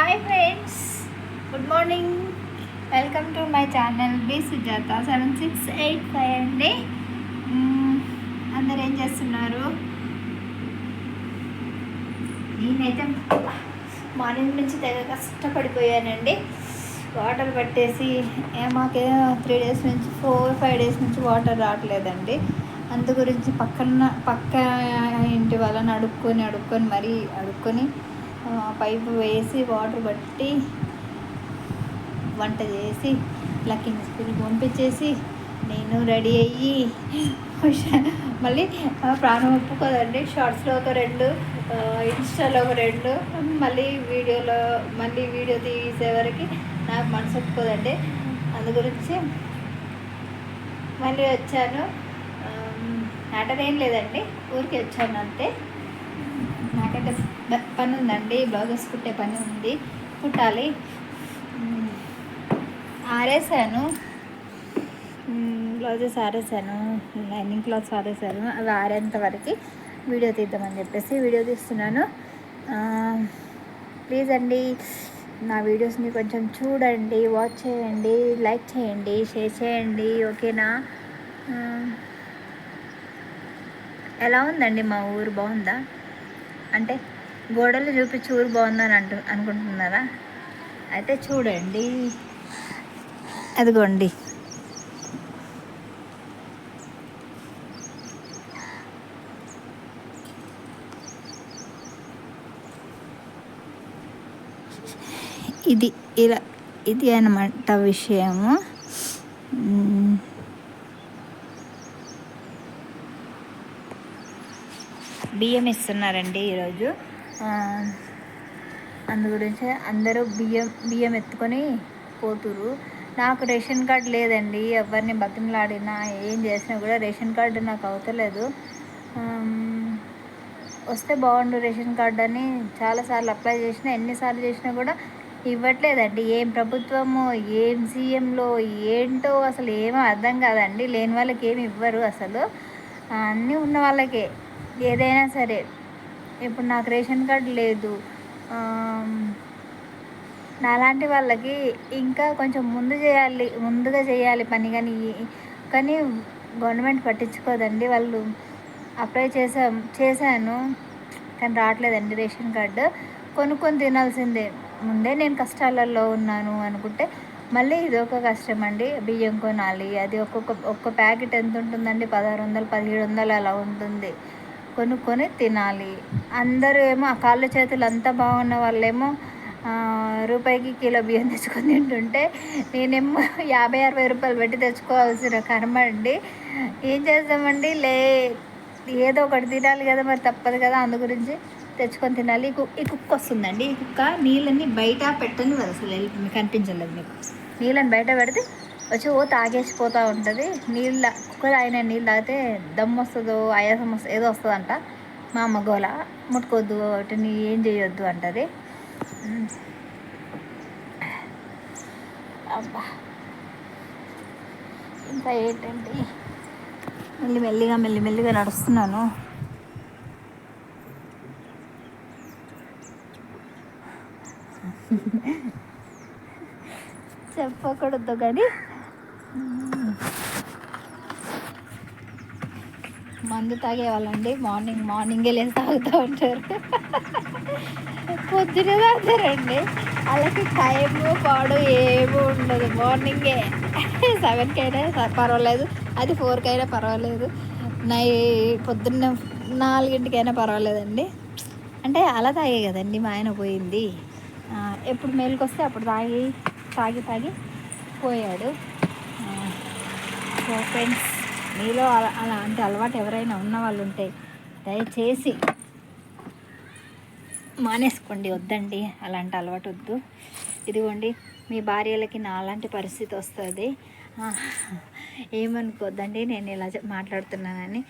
Hi friends, good morning. Welcome to my channel B Sujatha 7685 అండి. అందరు ఏం చేస్తున్నారు? నేనైతే మార్నింగ్ నుంచి తెగ కష్టపడిపోయానండి. వాటర్ పట్టేసి మాకే 3 days నుంచి 4-5 days నుంచి వాటర్ రావట్లేదండి. అందు గురించి పక్క ఇంటి వాళ్ళని అడుక్కొని మరీ పైపు వేసి వాటర్ పట్టి వంట చేసి లక్కీని స్కూల్కి పంపించేసి నేను రెడీ అయ్యి మళ్ళీ ప్రాణం ఒప్పుకోదండి. షార్ట్స్లో ఒక 2, ఇన్స్టాలో ఒక 2, మళ్ళీ వీడియో తీసేవరకు నాకు మనసు ఒప్పుకోదండి. అందు గురించి మళ్ళీ వచ్చాను. మ్యాటర్ ఏం లేదండి, ఊరికి వచ్చాను అంతే. నాకైతే పని ఉందండి, బ్లౌజెస్ కుట్టే పని ఉంది, కుట్టాలి. ఆరేసాను, బ్లౌజెస్ ఆరేసాను, లైనింగ్ క్లాత్స్ ఆరేసాను. అవి ఆరేంత వరకు వీడియో తీద్దామని చెప్పేసి వీడియో తీస్తున్నాను. ప్లీజ్ అండి, నా వీడియోస్ని కొంచెం చూడండి, వాచ్ చేయండి, లైక్ చేయండి, షేర్ చేయండి, ఓకేనా? ఎలా ఉందండి మా ఊరు? బాగుందా? అంటే గోడలు చూపించి ఊరు బాగుందని అనుకుంటున్నారా? అయితే చూడండి, అదిగోండి. ఇది అన్నమాట విషయము. బియ్యం ఇస్తున్నారండి ఈరోజు. అందు గురించి అందరూ బియ్యం ఎత్తుకొని పోతురు. నాకు రేషన్ కార్డు లేదండి. ఎవరిని బతిమలాడినా ఏం చేసినా కూడా రేషన్ కార్డు నాకు అవతలేదు. వస్తే బాగుండు రేషన్ కార్డు అని చాలాసార్లు అప్లై చేసినా, ఎన్నిసార్లు చేసినా కూడా ఇవ్వట్లేదండి. ఏం ప్రభుత్వమో, ఏం సీఎంలో ఏంటో అసలు ఏమో అర్థం కాదండి. లేని వాళ్ళకి ఏమి ఇవ్వరు అసలు, అన్నీ ఉన్న వాళ్ళకే ఏదైనా సరే. ఇప్పుడు నాకు రేషన్ కార్డు లేదు. నాలాంటి వాళ్ళకి ఇంకా కొంచెం ముందుగా చేయాలి పని, కానీ గవర్నమెంట్ పట్టించుకోదండి. వాళ్ళు అప్లై చేశాను కానీ రావట్లేదండి రేషన్ కార్డు. కొనుక్కొని తినాల్సిందే. ముందే నేను కష్టాలలో ఉన్నాను అనుకుంటే మళ్ళీ ఇది ఒక కష్టం అండి. బియ్యం కొనాలి, అది ఒక్క ప్యాకెట్ ఎంత ఉంటుందండి? 1600, 1700 అలా ఉంటుంది. కొనుక్కొని తినాలి. అందరూ ఏమో ఆ కాళ్ళ చేతులు అంతా బాగున్న వాళ్ళేమో రూపాయికి కిలో బియ్యం తెచ్చుకొని తింటుంటే నేనేమో 50-60 రూపాయలు పెట్టి తెచ్చుకోవాల్సిన కర్మ అండి. ఏం చేద్దామండి? ఏదో ఒకటి తినాలి కదా, మరి తప్పదు కదా. అందు గురించి తెచ్చుకొని తినాలి. ఈ కుక్క వస్తుందండి. ఈ కుక్క నీళ్ళని బయట పెట్టని అసలు మీకు కనిపించలేదు. మీకు నీళ్ళని బయట పెడితే వచ్చి తాగేసిపోతూ ఉంటుంది. కుక్క తాగిన నీళ్ళు తాగితే దమ్ము వస్తుందో ఆయాసం వస్తుందో ఏదో వస్తుందంట. మా అమ్మ గోల, ముట్టుకోవద్దు వాటిని, ఏం చేయొద్దు అంటది. అబ్బా, ఇంకా ఏంటంటే మెల్లిమెల్లిగా నడుస్తున్నాను. చెప్పకూడదు కానీ మందు తాగే వాళ్ళండి మార్నింగే లేసి తాగుతూ ఉంటారు. పొద్దునే తాగుతారండి. వాళ్ళకి టైము పాడు ఏమీ ఉండదు. మార్నింగే 7కి అయినా పర్వాలేదు, అది 4కి అయినా పర్వాలేదు, పొద్దున్న 4ంటికైనా పర్వాలేదండి. అంటే అలా తాగే కదండి మా ఆయన పోయింది. ఎప్పుడు మేలుకొస్తే అప్పుడు తాగి పోయాడు. సో ఫ్రెండ్స్, మీలో అలాంటి అలవాటు ఎవరైనా ఉన్న వాళ్ళు ఉంటే దయచేసి మానేసుకోండి. వద్దండి, అలాంటి అలవాటు వద్దు. ఇదిగోండి, మీ భార్యలకి నా అలాంటి పరిస్థితి వస్తుంది. ఏమనుకోద్దండి నేను ఇలా మాట్లాడుతున్నానని.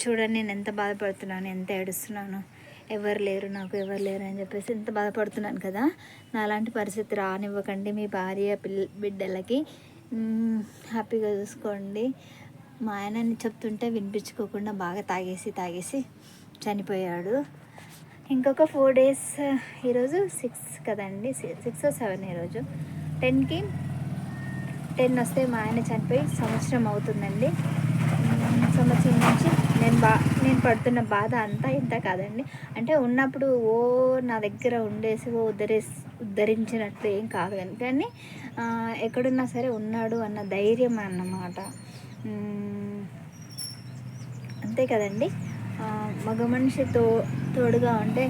చూడండి నేను ఎంత బాధపడుతున్నాను, ఎంత ఏడుస్తున్నాను. ఎవరు లేరు అని చెప్పేసి ఎంత బాధపడుతున్నాను కదా. నా అలాంటి పరిస్థితి రానివ్వకండి. మీ భార్య బిడ్డలకి హ్యాపీగా చూసుకోండి. మా ఆయనని చెప్తుంటే వినిపించుకోకుండా బాగా తాగేసి చనిపోయాడు. ఇంకొక 4 days. ఈరోజు 6 కదండి, 6 or 7 ఈరోజు. 10కి 10 వస్తే మా ఆయన చనిపోయి సంవత్సరం అవుతుందండి. సంవత్సరం నుంచి నేను పడుతున్న బాధ అంతా ఇంత కాదండి. అంటే ఉన్నప్పుడు నా దగ్గర ఉండేసి ఉద్ధరించినట్లు ఏం కాదు కానీ ఎక్కడున్నా సరే ఉన్నాడు అన్న ధైర్యం అన్నమాట. అంతే కదండి. మగ మనిషి తోడుగా ఉంటే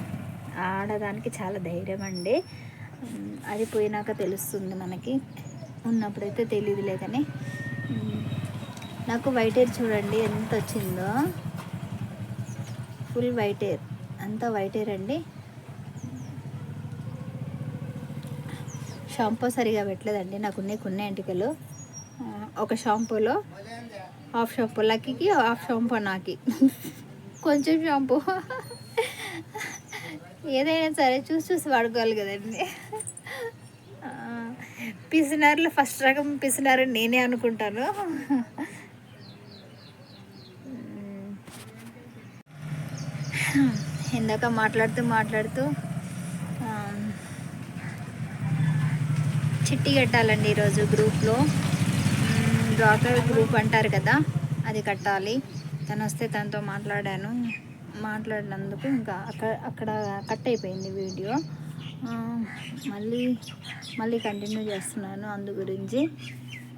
ఆడదానికి చాలా ధైర్యం అండి. అది పోయినాక తెలుస్తుంది మనకి, ఉన్నప్పుడైతే తెలియదులే. కానీ నాకు వైట్ హెయిర్ చూడండి ఎంత వచ్చిందో, ఫుల్ వైట్ హెయిర్, అంతా వైట్ హెయిర్ అండి. షాంపూ సరిగా పెట్టలేదండి, నాకున్నే కొన్ని ఎంటికలు. ఒక షాంపూలో హాఫ్ షాంపూ లక్కీకి, హాఫ్ షాంపూ నాకి, కొంచెం షాంపూ. ఏదైనా సరే చూసి వాడుకోవాలి కదండి. పిసినారులో ఫస్ట్ రకం పిసినారు నేనే అనుకుంటాను. ఇందాక మాట్లాడుతూ చిట్టి కట్టాలండి ఈరోజు గ్రూప్లో. డాక్టర్ గ్రూప్ అంటారు కదా, అది కట్టాలి. తను వస్తే తనతో మాట్లాడినందుకు ఇంకా అక్కడ కట్ అయిపోయింది వీడియో. మళ్ళీ కంటిన్యూ చేస్తున్నాను అందు గురించి.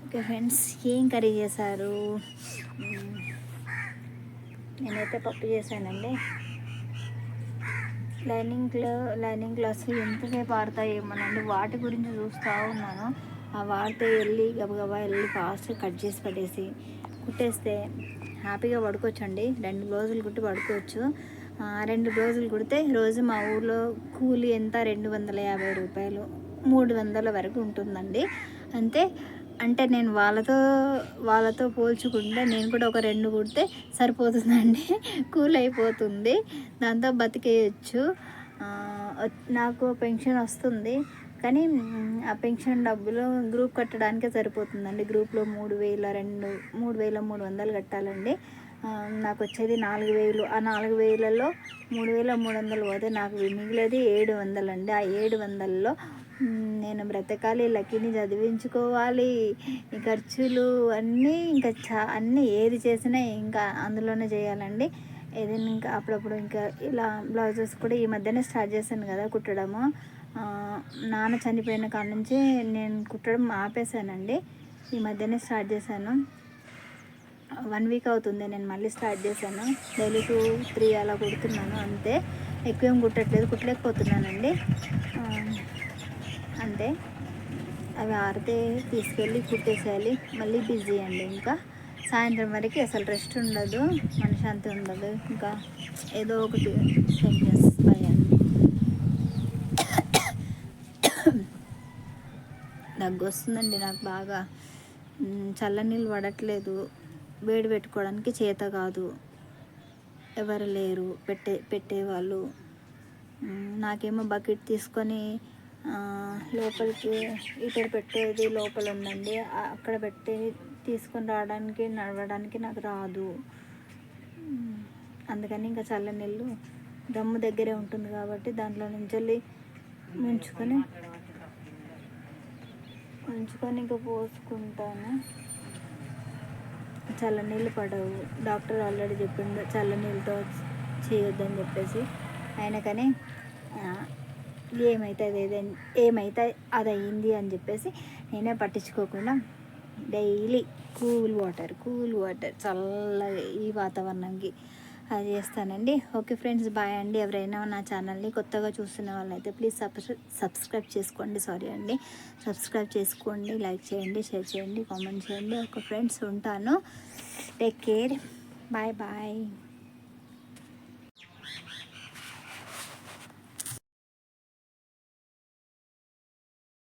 ఓకే ఫ్రెండ్స్, ఏం కర్రీ చేశారు? నేనైతే పప్పు చేశానండి. లైనింగ్ క్లాస్లు ఎంతసేపు ఆడతాయేమోనండి, వాటి గురించి చూస్తూ ఉన్నాను. ఆ వాడితే గబగబా వెళ్ళి ఫాస్ట్ కట్ చేసి పడేసి కుట్టేస్తే హ్యాపీగా పడుకోవచ్చండి. 2 బ్లౌజులు కుట్టి పడుకోవచ్చు. 2 బ్లౌజులు కుడితే రోజు మా ఊళ్ళో కూలి ఎంత, 250 రూపాయలు, 300 వరకు ఉంటుందండి. అంటే నేను వాళ్ళతో పోల్చుకుంటే నేను కూడా ఒక 2 కుడితే సరిపోతుందండి, కూల్ అయిపోతుంది, దాంతో బతికేయచ్చు. నాకు పెన్షన్ వస్తుంది కానీ ఆ పెన్షన్ డబ్బులు గ్రూప్ కట్టడానికే సరిపోతుందండి. గ్రూప్లో 3,300 కట్టాలండి. నాకు వచ్చేది 4,000. ఆ 4,000లో 3,300 పోతే నాకు మిగిలేది 700 అండి. ఆ 700లో నేను బ్రతకాలి, లక్కీని చదివించుకోవాలి, ఈ ఖర్చులు అన్నీ అన్నీ ఏది చేసినా ఇంకా అందులోనే చేయాలండి. ఏదైనా ఇంకా అప్పుడప్పుడు ఇంకా ఇలా బ్లౌజెస్ కూడా ఈ మధ్యనే స్టార్ట్ చేశాను కదా కుట్టడము. నాన్న చనిపోయిన కాడ నుంచి నేను కుట్టడం ఆపేసానండి. ఈ మధ్యనే స్టార్ట్ చేశాను. 1 week అవుతుంది నేను మళ్ళీ స్టార్ట్ చేశాను. డైలీ 2-3 అలా కుడుతున్నాను అంతే, ఎక్కువేం కుట్టలేకపోతున్నానండి అంతే. అవి ఆరితే తీసుకెళ్ళి కుట్టేసేయాలి, మళ్ళీ బిజీ అండి. ఇంకా సాయంత్రం వరకు అసలు రెస్ట్ ఉండదు, మనశ్శాంతి ఉండదు, ఇంకా ఏదో ఒకటి టెన్షన్స్ భయండి. దగ్గు వస్తుందండి నాకు బాగా. చల్లనీళ్ళు పడట్లేదు, వేడి పెట్టుకోవడానికి చేత కాదు, ఎవరు లేరు పెట్టేవాళ్ళు. నాకేమో బకెట్ తీసుకొని లోపలికి హీటర్ పెట్టేది లోపల ఉందండి, అక్కడ తీసుకొని నడవడానికి నాకు రాదు. అందుకని ఇంకా చల్లనీళ్ళు దమ్ము దగ్గరే ఉంటుంది కాబట్టి దాంట్లో నుంచి ముంచుకొని ఇంకా పోసుకుంటాను. చల్లనీళ్ళు పడవు, డాక్టర్ ఆల్రెడీ చెప్పిండు చల్లనీళ్ళతో చేయొద్దని చెప్పేసి. అయినా కానీ ఏమైతే అది అయ్యింది అని చెప్పేసి నేనే పట్టించుకోకుండా డైలీ కూల్ వాటర్ చల్లగా ఈ వాతావరణంకి అది చేస్తానండి. ఓకే ఫ్రెండ్స్, బాయ్ అండి. ఎవరైనా నా ఛానల్ని కొత్తగా చూస్తున్న వాళ్ళైతే ప్లీజ్ సబ్స్క్రైబ్ చేసుకోండి. సబ్స్క్రైబ్ చేసుకోండి, లైక్ చేయండి, షేర్ చేయండి, కామెంట్ చేయండి. ఓకే ఫ్రెండ్స్, ఉంటాను. Take care, bye.